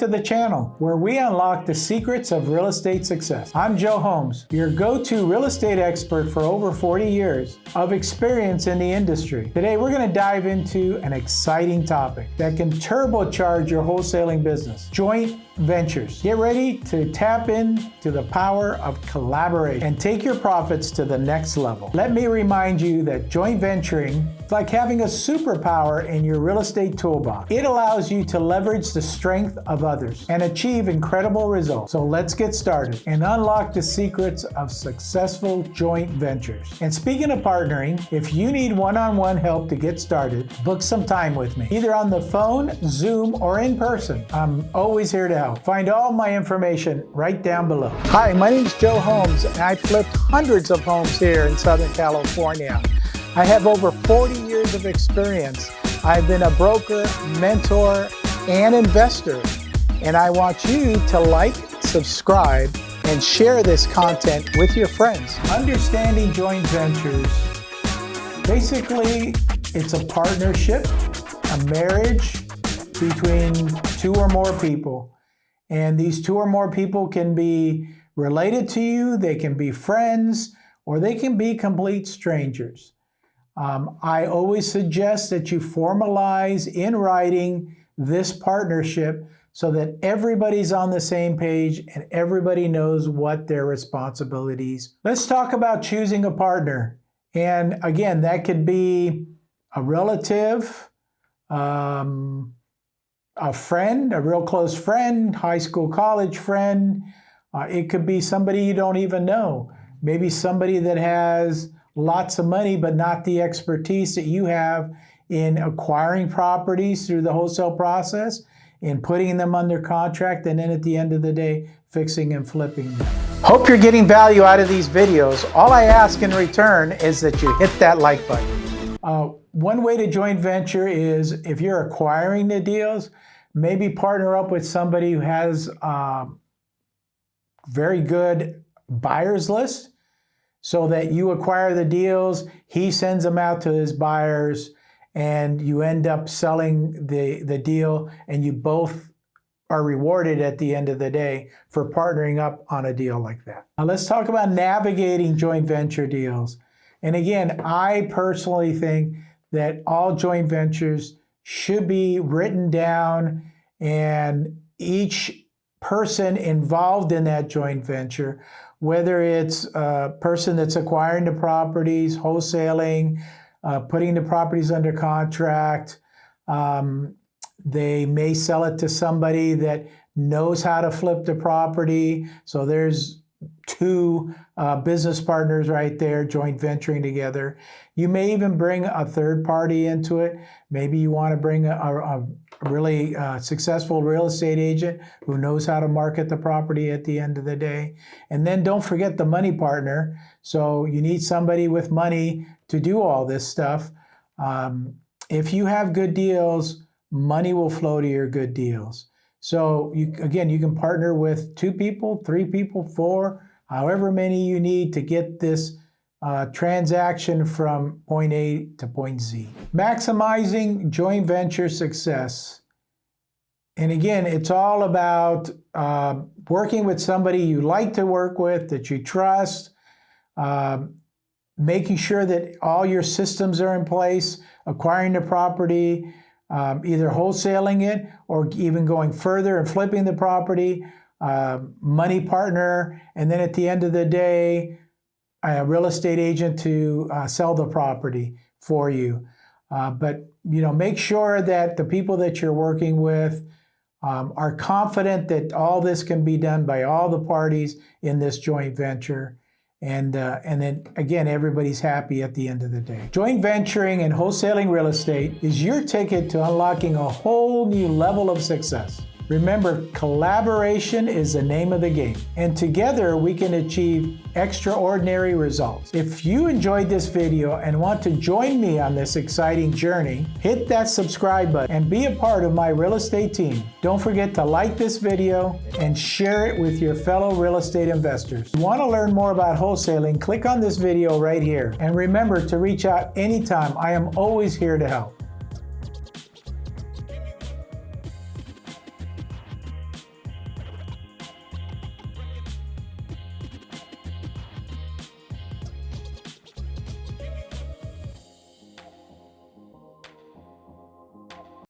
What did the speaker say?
to the channel where we unlock the secrets of real estate success. I'm Joe Homs, your go-to real estate expert for over 40 years of experience in the industry. Today we're going to dive into an exciting topic that can turbocharge your wholesaling business: joint ventures. Get ready to tap into the power of collaboration and take your profits to the next level. Let me remind you that joint venturing is like having a superpower in your real estate toolbox. It allows you to leverage the strength of others and achieve incredible results. So let's get started and unlock the secrets of successful joint ventures. And speaking of partnering, if you need one-on-one help to get started, book some time with me, either on the phone, Zoom, or in person. I'm always here to help. Find all my information right down below. Hi, my name is Joe Homs, and I flipped hundreds of homes here in Southern California. I have over 40 years of experience. I've been a broker, mentor, and investor, and I want you to like, subscribe, and share this content with your friends. Understanding joint ventures, basically, it's a partnership, a marriage between two or more people. And these two or more people can be related to you, they can be friends, or they can be complete strangers. I always suggest that you formalize in writing this partnership so that everybody's on the same page and everybody knows what their responsibilities. Let's talk about choosing a partner. And again, that could be a relative, a friend, a real close friend, high school, college friend. It could be somebody you don't even know. Maybe somebody that has lots of money but not the expertise that you have in acquiring properties through the wholesale process, in putting them under contract, and then at the end of the day, fixing and flipping them. Hope you're getting value out of these videos. All I ask in return is that you hit that like button. One way to joint venture is, if you're acquiring the deals, maybe partner up with somebody who has a very good buyer's list so that you acquire the deals, he sends them out to his buyers, and you end up selling the deal, and you both are rewarded at the end of the day for partnering up on a deal like that. Now let's talk about navigating joint venture deals. And again, I personally think that all joint ventures should be written down, and each person involved in that joint venture, whether it's a person that's acquiring the properties, wholesaling, putting the properties under contract, they may sell it to somebody that knows how to flip the property. So there's two business partners right there joint venturing together. You may even bring a third party into it. Maybe you want to bring a really successful real estate agent who knows how to market the property at the end of the day. And then don't forget the money partner. So you need somebody with money to do all this stuff. If you have good deals, money will flow to your good deals. So you can partner with 2 people, 3 people, 4, however many you need to get this transaction from point A to point Z. Maximizing joint venture success. And again, it's all about working with somebody you like to work with, that you trust, making sure that all your systems are in place, acquiring the property, either wholesaling it or even going further and flipping the property, money partner, and then at the end of the day, a real estate agent to sell the property for you. But make sure that the people that you're working with are confident that all this can be done by all the parties in this joint venture. And then again, everybody's happy at the end of the day. Joint venturing and wholesaling real estate is your ticket to unlocking a whole new level of success. Remember, collaboration is the name of the game, and together we can achieve extraordinary results. If you enjoyed this video and want to join me on this exciting journey, hit that subscribe button and be a part of my real estate team. Don't forget to like this video and share it with your fellow real estate investors. If you want to learn more about wholesaling, click on this video right here. And remember to reach out anytime. I am always here to help.